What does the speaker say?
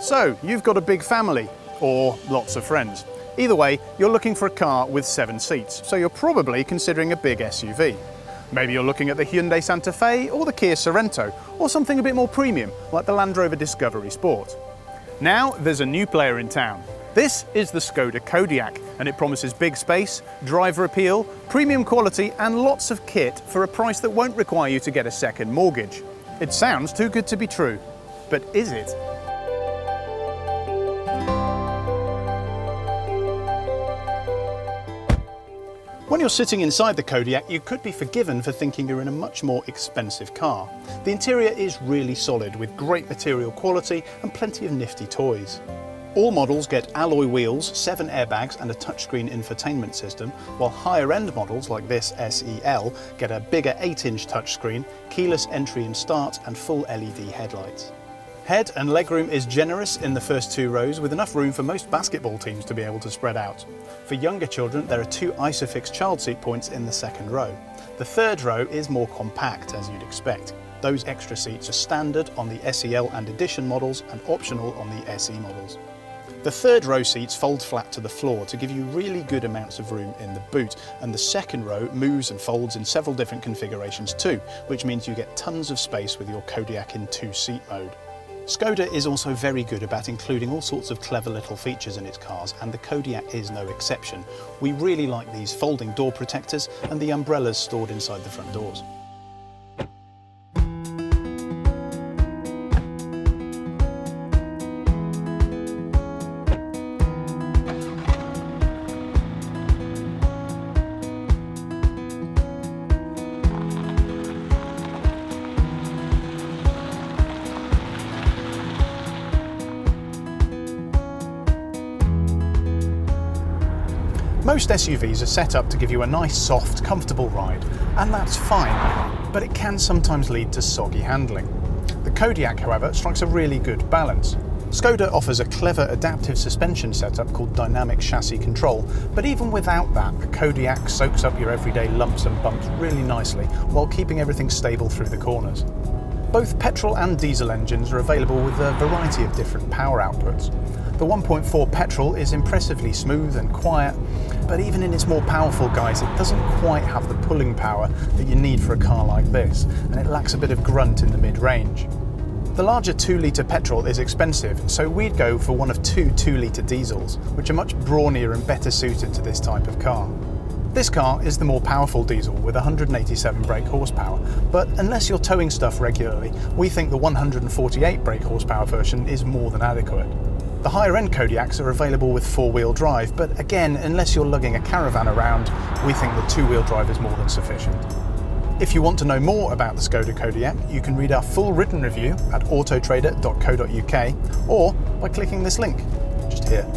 So, you've got a big family, or lots of friends. Either way, you're looking for a car with 7 seats, so you're probably considering a big SUV. Maybe you're looking at the Hyundai Santa Fe or the Kia Sorento, or something a bit more premium, like the Land Rover Discovery Sport. Now, there's a new player in town. This is the Skoda Kodiaq, and it promises big space, driver appeal, premium quality, and lots of kit for a price that won't require you to get a second mortgage. It sounds too good to be true, but is it? When you're sitting inside the Kodiaq, you could be forgiven for thinking you're in a much more expensive car. The interior is really solid, with great material quality and plenty of nifty toys. All models get alloy wheels, 7 airbags and a touchscreen infotainment system, while higher-end models like this SEL get a bigger 8-inch touchscreen, keyless entry and start and full LED headlights. Head and legroom is generous in the first 2 rows, with enough room for most basketball teams to be able to spread out. For younger children, there are 2 ISOFIX child seat points in the second row. The third row is more compact, as you'd expect. Those extra seats are standard on the SEL and Edition models and optional on the SE models. The third row seats fold flat to the floor to give you really good amounts of room in the boot, and the second row moves and folds in several different configurations too, which means you get tons of space with your Kodiaq in 2-seat mode. Skoda is also very good about including all sorts of clever little features in its cars, and the Kodiaq is no exception. We really like these folding door protectors and the umbrellas stored inside the front doors. Most SUVs are set up to give you a nice, soft, comfortable ride, and that's fine, but it can sometimes lead to soggy handling. The Kodiaq, however, strikes a really good balance. Skoda offers a clever adaptive suspension setup called dynamic chassis control, but even without that, the Kodiaq soaks up your everyday lumps and bumps really nicely while keeping everything stable through the corners. Both petrol and diesel engines are available with a variety of different power outputs. The 1.4 petrol is impressively smooth and quiet, but even in its more powerful guise, it doesn't quite have the pulling power that you need for a car like this, and it lacks a bit of grunt in the mid-range. The larger 2-litre petrol is expensive, so we'd go for one of 2 2-litre diesels, which are much brawnier and better suited to this type of car. This car is the more powerful diesel with 187 brake horsepower, but unless you're towing stuff regularly, we think the 148 brake horsepower version is more than adequate. The higher-end Kodiaqs are available with 4-wheel drive, but again, unless you're lugging a caravan around, we think the 2-wheel drive is more than sufficient. If you want to know more about the Skoda Kodiaq, you can read our full written review at autotrader.co.uk or by clicking this link just here.